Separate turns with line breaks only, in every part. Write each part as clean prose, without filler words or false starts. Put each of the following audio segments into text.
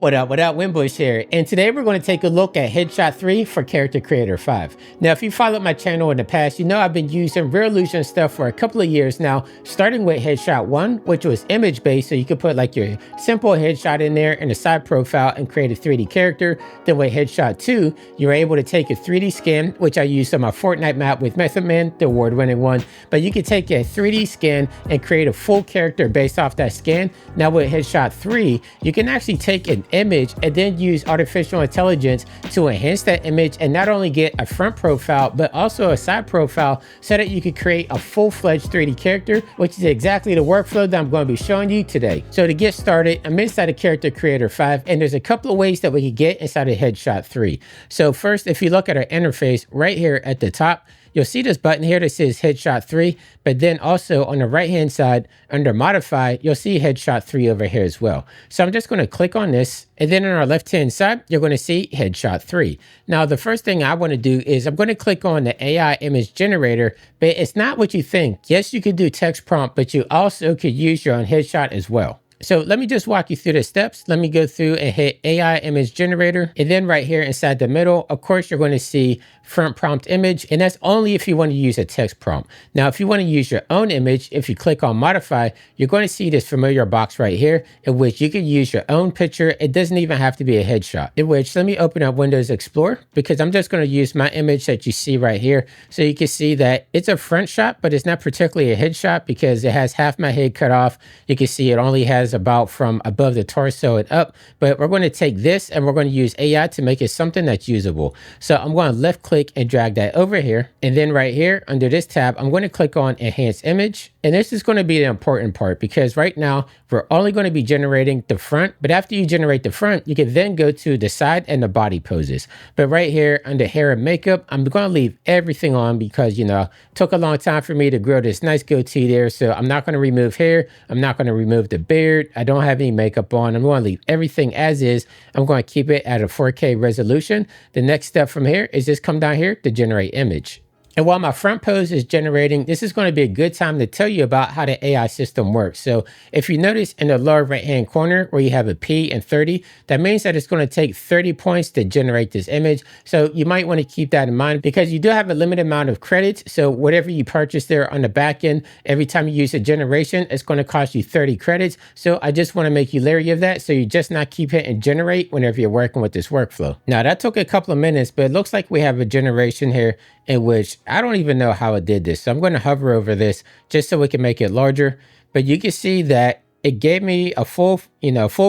What up, Winbush here. And today we're going to take a look at Headshot 3 for Character Creator 5. Now, if you followed my channel in the past, you know I've been using reallusion stuff for a couple of years now, starting with Headshot 1, which was image-based, so you could put like your simple headshot in there and a side profile and create a 3D character. Then with Headshot 2, you're able to take a 3D scan, which I used on my Fortnite map with Method Man, the award-winning one. But you can take a 3D scan and create a full character based off that scan. Now with Headshot 3, you can actually take an image and then use artificial intelligence to enhance that image and not only get a front profile but also a side profile so that you can create a full-fledged 3D character, which is exactly the workflow that I'm going to be showing you today. So to get started, I'm inside of Character Creator 5 and there's a couple of ways that we can get inside of Headshot 3. So first, if you look at our interface right here at the top, you'll see this button here that says Headshot 3, but then also on the right-hand side under Modify, you'll see Headshot 3 over here as well. So I'm just going to click on this, and then on our left-hand side, you're going to see Headshot 3. Now, the first thing I want to do is I'm going to click on the AI image generator, but it's not what you think. Yes, you could do text prompt, but you also could use your own headshot as well. So let me just walk you through the steps. Let me go through and hit AI image generator. And then right here inside the middle, of course, you're going to see front prompt image. And that's only if you want to use a text prompt. Now, if you want to use your own image, if you click on modify, you're going to see this familiar box right here in which you can use your own picture. It doesn't even have to be a headshot. In which, let me open up Windows Explorer because I'm just going to use my image that you see right here. So you can see that it's a front shot, but it's not particularly a headshot because it has half my head cut off. You can see it only has about from above the torso and up, but we're going to take this and we're going to use AI to make it something that's usable. So I'm going to left click and drag that over here. And then right here under this tab, I'm going to click on enhance image. And this is going to be the important part because right now we're only going to be generating the front, but after you generate the front, you can then go to the side and the body poses. But right here under hair and makeup, I'm going to leave everything on because, you know, it took a long time for me to grow this nice goatee there. So I'm not going to remove hair. I'm not going to remove the beard. I don't have any makeup on. I'm going to leave everything as is. I'm going to keep it at a 4K resolution. The next step from here is just come down here to generate image. And while my front pose is generating, this is going to be a good time to tell you about how the AI system works. So if you notice in the lower right-hand corner where you have a P and 30, that means that it's going to take 30 points to generate this image. So you might want to keep that in mind because you do have a limited amount of credits. So whatever you purchase there on the back end, every time you use a generation, it's going to cost you 30 credits. So I just want to make you leery of that. So you just not keep hitting generate whenever you're working with this workflow. Now that took a couple of minutes, but it looks like we have a generation here in which I don't even know how it did this. So I'm going to hover over this just so we can make it larger. But you can see that it gave me a full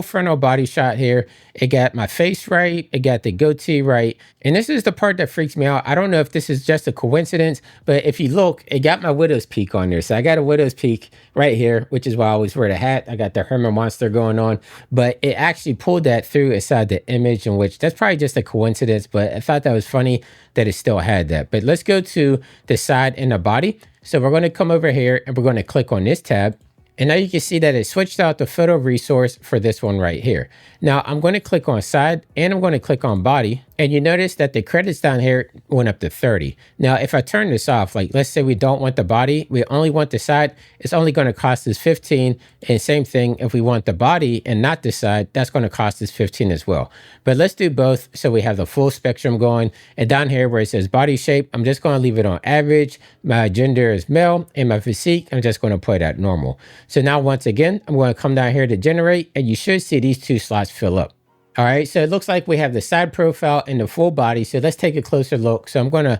frontal body shot here. It got my face right. It got the goatee right. And this is the part that freaks me out. I don't know if this is just a coincidence, but if you look, it got my widow's peak on there. So I got a widow's peak right here, which is why I always wear the hat. I got the Herman monster going on, but it actually pulled that through inside the image, in which that's probably just a coincidence, but I thought that was funny that it still had that. But let's go to the side and the body. So we're going to come over here and we're going to click on this tab. And now you can see that it switched out the photo resource for this one right here. Now I'm going to click on side and I'm going to click on body. And you notice that the credits down here went up to 30. Now, if I turn this off, like let's say we don't want the body, we only want the side, it's only going to cost us 15. And same thing, if we want the body and not the side, that's going to cost us 15 as well. But let's do both so we have the full spectrum going. And down here where it says body shape, I'm just going to leave it on average. My gender is male and my physique, I'm just going to put it at normal. So now once again, I'm going to come down here to generate and you should see these two slots fill up. All right, so it looks like we have the side profile and the full body. So let's take a closer look. So I'm going to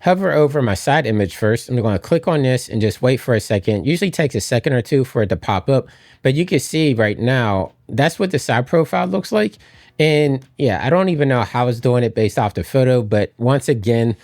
hover over my side image first. I'm going to click on this and just wait for a second. Usually takes a second or two for it to pop up. But you can see right now, that's what the side profile looks like. And yeah, I don't even know how it's doing it based off the photo. But once again,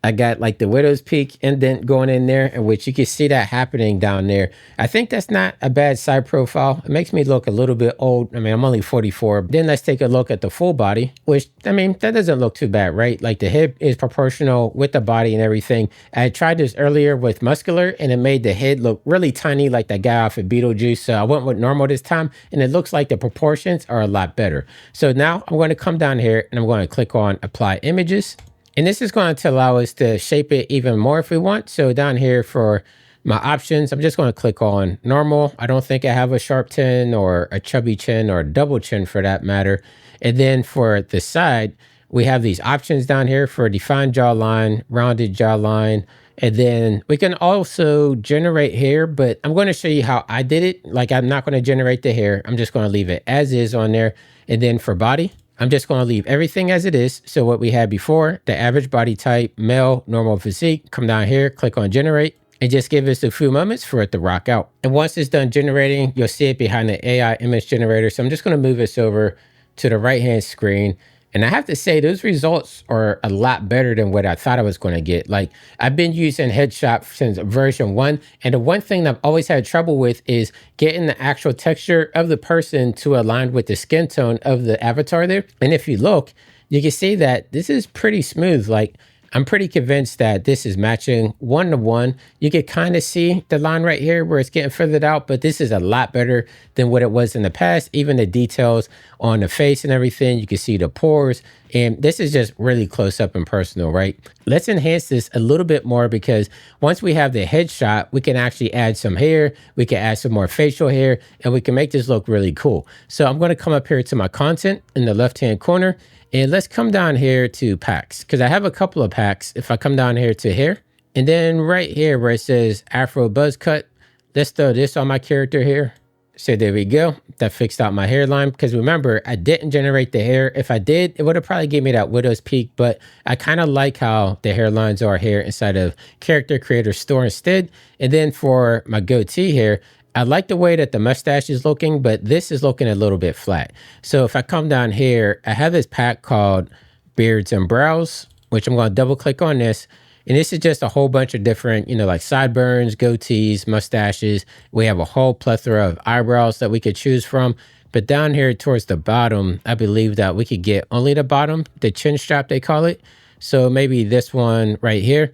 I got like the widow's peak indent going in there, in which you can see that happening down there. I think that's not a bad side profile. It makes me look a little bit old. I mean, I'm only 44. Then let's take a look at the full body, which, I mean, that doesn't look too bad, right? Like the hip is proportional with the body and everything. I tried this earlier with muscular and it made the head look really tiny like that guy off of Beetlejuice. So I went with normal this time and it looks like the proportions are a lot better. So now I'm going to come down here and I'm going to click on apply images. And this is going to allow us to shape it even more if we want. So down here for My options, I'm just going to click on normal. I don't think I have a sharp chin or a chubby chin or a double chin for that matter. And then for the side, we have these options down here for defined jawline, rounded jawline, and then we can also generate hair, but I'm going to show you how I did it. Like, I'm not going to generate the hair. I'm just going to leave it as is on there. And then for body, I'm just going to leave everything as it is. So what we had before, the average body type, male, normal physique, come down here, click on generate, and just give us a few moments for it to rock out. And once it's done generating, you'll see it behind the AI image generator. So I'm just going to move this over to the right-hand screen. And I have to say, those results are a lot better than what I thought I was going to get. Like, I've been using Headshot since version 1. And the one thing that I've always had trouble with is getting the actual texture of the person to align with the skin tone of the avatar there. And if you look, you can see that this is pretty smooth. Like, I'm pretty convinced that this is matching 1-to-1. You can kind of see the line right here where it's getting feathered out, but this is a lot better than what it was in the past. Even the details on the face and everything, you can see the pores, and this is just really close up and personal, right? Let's enhance this a little bit more, because once we have the headshot, we can actually add some hair, we can add some more facial hair, and we can make this look really cool. So I'm going to come up here to my content in the left-hand corner, and let's come down here to packs, because I have a couple of packs. If I come down here to hair, and then right here where it says Afro Buzz Cut, let's throw this on my character here. So there we go. That fixed out my hairline, because remember, I didn't generate the hair. If I did, it would have probably gave me that widow's peak, but I kind of like how the hairlines are here inside of Character Creator Store instead. And then for my goatee here, I like the way that the mustache is looking, but this is looking a little bit flat. So if I come down here, I have this pack called Beards and Brows, which I'm going to double click on this. And this is just a whole bunch of different, like sideburns, goatees, mustaches. We have a whole plethora of eyebrows that we could choose from. But down here towards the bottom, I believe that we could get only the bottom, the chin strap, they call it. So maybe this one right here.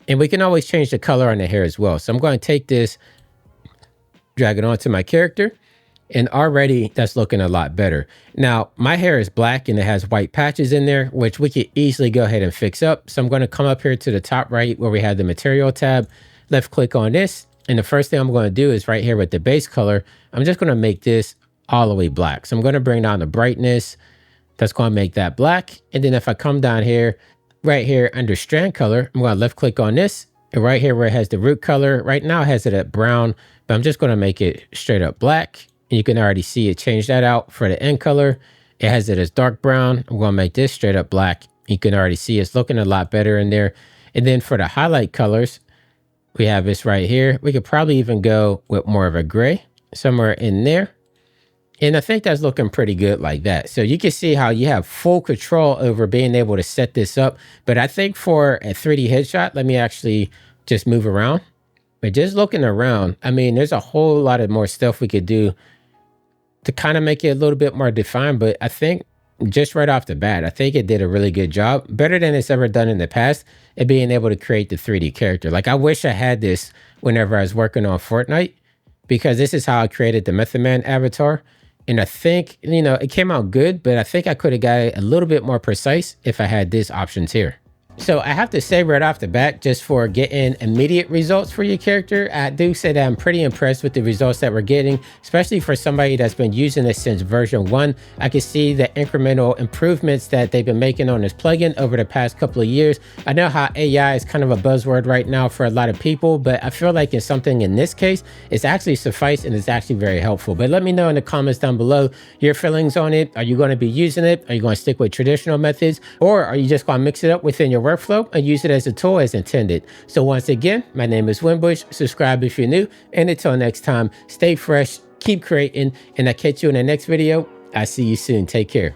And we can always change the color on the hair as well. So I'm going to take this, drag it onto my character, and already that's looking a lot better. Now, my hair is black and it has white patches in there, which we could easily go ahead and fix up. So I'm going to come up here to the top right where we have the material tab, left click on this. And the first thing I'm going to do is right here with the base color, I'm just going to make this all the way black. So I'm going to bring down the brightness. That's going to make that black. And then if I come down here, right here under strand color, I'm going to left click on this. And right here where it has the root color, right now it has it at brown, but I'm just going to make it straight up black. And you can already see it change that out for the end color. It has it as dark brown. I'm going to make this straight up black. You can already see it's looking a lot better in there. And then for the highlight colors, we have this right here. We could probably even go with more of a gray somewhere in there. And I think that's looking pretty good like that. So you can see how you have full control over being able to set this up. But I think for a 3D headshot, let me actually just move around. But just looking around, I mean, there's a whole lot of more stuff we could do to kind of make it a little bit more defined. But I think just right off the bat, I think it did a really good job. Better than it's ever done in the past at being able to create the 3D character. Like, I wish I had this whenever I was working on Fortnite, because this is how I created the Method Man avatar. And I think, it came out good, but I think I could have got it a little bit more precise if I had these options here. So I have to say right off the bat, just for getting immediate results for your character, I do say that I'm pretty impressed with the results that we're getting, especially for somebody that's been using this since version 1. I can see the incremental improvements that they've been making on this plugin over the past couple of years. I know how AI is kind of a buzzword right now for a lot of people, but I feel like it's something in this case, it's actually suffice and it's actually very helpful. But let me know in the comments down below your feelings on it. Are you going to be using it? Are you going to stick with traditional methods? Or are you just going to mix it up within your workflow and use it as a tool as intended? So once again, my name is Winbush. Subscribe if you're new, and until next time, stay fresh, keep creating, and I'll catch you in the next video. I'll see you soon. Take care.